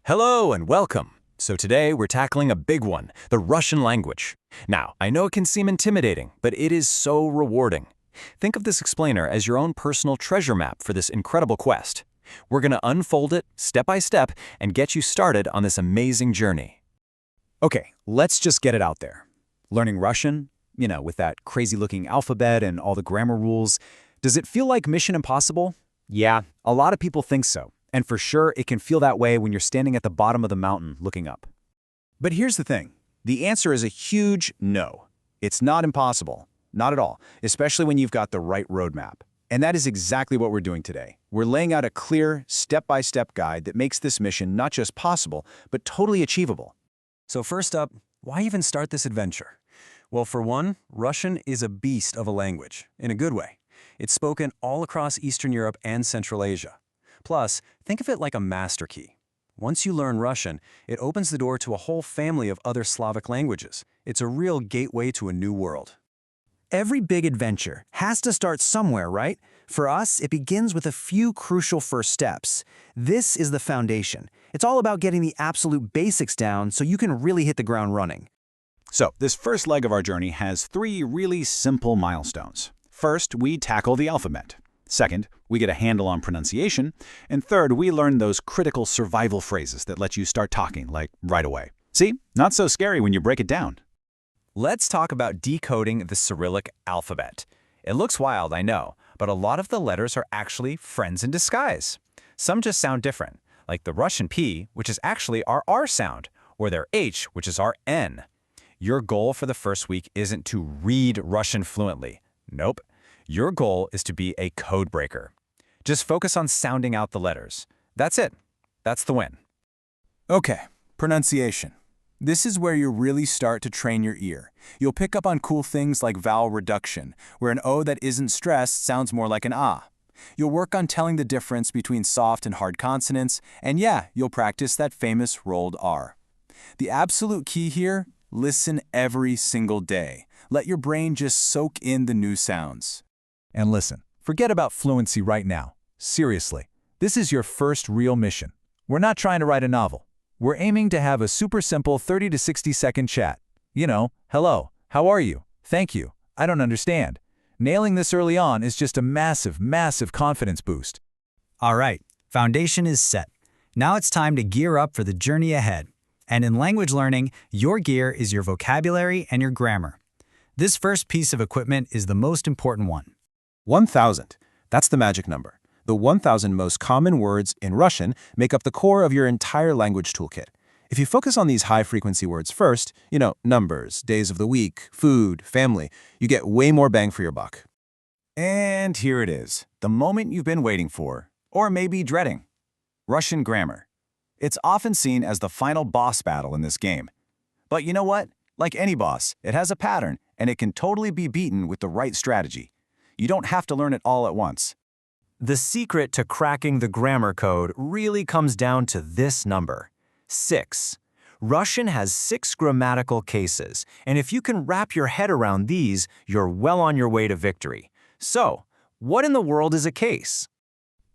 Hello and welcome. So today we're tackling a big one, the Russian language. Now, I know it can seem intimidating, but it is so rewarding. Think of this explainer as your own personal treasure map for this incredible quest. We're going to unfold it step by step and get you started on this amazing journey. Okay, let's just get it out there. Learning Russian, with that crazy-looking alphabet and all the grammar rules, does it feel like Mission Impossible? Yeah, a lot of people think so. And for sure, it can feel that way when you're standing at the bottom of the mountain looking up. But here's the thing. The answer is a huge no. It's not impossible. Not at all, especially when you've got the right roadmap. And that is exactly what we're doing today. We're laying out a clear, step-by-step guide that makes this mission not just possible, but totally achievable. So first up, why even start this adventure? Well, for one, Russian is a beast of a language, in a good way. It's spoken all across Eastern Europe and Central Asia. Plus, think of it like a master key. Once you learn Russian, it opens the door to a whole family of other Slavic languages. It's a real gateway to a new world. Every big adventure has to start somewhere, right? For us, it begins with a few crucial first steps. This is the foundation. It's all about getting the absolute basics down so you can really hit the ground running. So, this first leg of our journey has 3 really simple milestones. First, we tackle the alphabet. Second, we get a handle on pronunciation. And third, we learn those critical survival phrases that let you start talking, like right away. See? Not so scary when you break it down. Let's talk about decoding the Cyrillic alphabet. It looks wild, I know, but a lot of the letters are actually friends in disguise. Some just sound different, like the Russian P, which is actually our R sound, or their H, which is our N. Your goal for the first week isn't to read Russian fluently. Nope. Your goal is to be a code breaker. Just focus on sounding out the letters. That's it. That's the win. Okay, pronunciation. This is where you really start to train your ear. You'll pick up on cool things like vowel reduction, where an O that isn't stressed sounds more like an ah. You'll work on telling the difference between soft and hard consonants, and yeah, you'll practice that famous rolled R. The absolute key here, listen every single day. Let your brain just soak in the new sounds. And listen, forget about fluency right now. Seriously, this is your first real mission. We're not trying to write a novel. We're aiming to have a super simple 30 to 60-second chat. Hello, how are you? Thank you, I don't understand. Nailing this early on is just a massive, massive confidence boost. All right, foundation is set. Now it's time to gear up for the journey ahead. And in language learning, your gear is your vocabulary and your grammar. This first piece of equipment is the most important one. 1,000. That's the magic number. The 1,000 most common words in Russian make up the core of your entire language toolkit. If you focus on these high-frequency words first, numbers, days of the week, food, family, you get way more bang for your buck. And here it is, the moment you've been waiting for, or maybe dreading. Russian grammar. It's often seen as the final boss battle in this game. But you know what? Like any boss, it has a pattern, and it can totally be beaten with the right strategy. You don't have to learn it all at once. The secret to cracking the grammar code really comes down to this number, 6. Russian has 6 grammatical cases, and if you can wrap your head around these, you're well on your way to victory. So, what in the world is a case?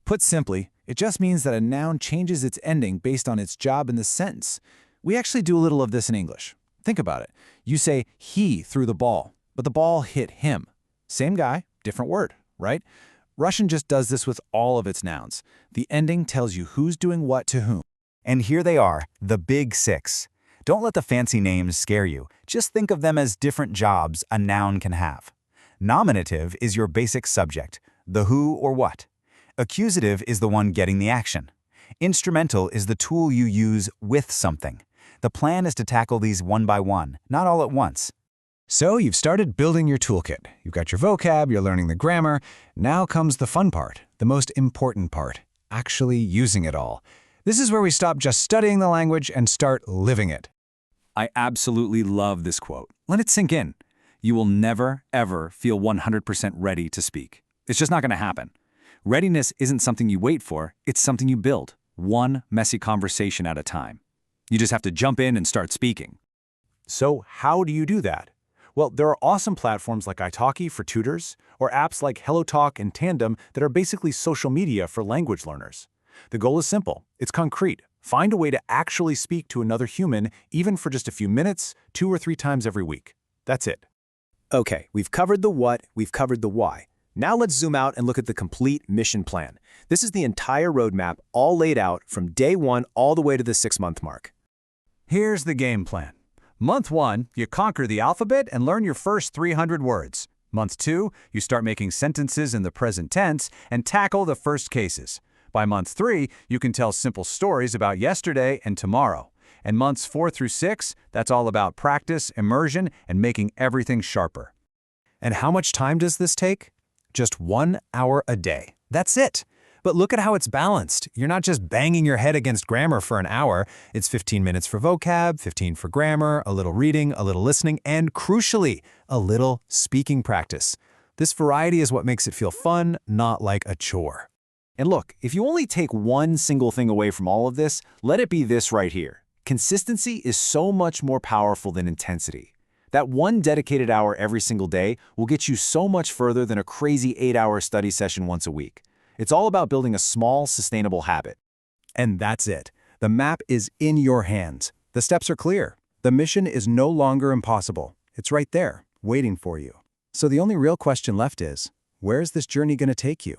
Put simply, it just means that a noun changes its ending based on its job in the sentence. We actually do a little of this in English. Think about it. You say, he threw the ball, but the ball hit him. Same guy, different word, right? Russian just does this with all of its nouns. The ending tells you who's doing what to whom. And here they are, the big 6. Don't let the fancy names scare you. Just think of them as different jobs a noun can have. Nominative is your basic subject, the who or what. Accusative is the one getting the action. Instrumental is the tool you use with something. The plan is to tackle these one by one, not all at once. So you've started building your toolkit. You've got your vocab, you're learning the grammar. Now comes the fun part, the most important part, actually using it all. This is where we stop just studying the language and start living it. I absolutely love this quote. Let it sink in. You will never, ever feel 100% ready to speak. It's just not going to happen. Readiness isn't something you wait for, it's something you build, one messy conversation at a time. You just have to jump in and start speaking. So how do you do that? Well, there are awesome platforms like italki for tutors, or apps like HelloTalk and Tandem that are basically social media for language learners. The goal is simple. It's concrete. Find a way to actually speak to another human, even for just a few minutes, 2 or 3 times every week. That's it. Okay, we've covered the what, we've covered the why. Now let's zoom out and look at the complete mission plan. This is the entire roadmap, all laid out from day 1 all the way to the 6-month mark. Here's the game plan. Month 1, you conquer the alphabet and learn your first 300 words. Month 2, you start making sentences in the present tense and tackle the first cases. By month 3, you can tell simple stories about yesterday and tomorrow. And months 4 through 6, that's all about practice, immersion, and making everything sharper. And how much time does this take? Just 1 hour a day. That's it. But look at how it's balanced. You're not just banging your head against grammar for an hour. It's 15 minutes for vocab, 15 for grammar, a little reading, a little listening, and crucially, a little speaking practice. This variety is what makes it feel fun, not like a chore. And look, if you only take one single thing away from all of this, let it be this right here. Consistency is so much more powerful than intensity. That one dedicated hour every single day will get you so much further than a crazy 8-hour study session once a week. It's all about building a small, sustainable habit. And that's it. The map is in your hands. The steps are clear. The mission is no longer impossible. It's right there, waiting for you. So the only real question left is, where is this journey going to take you?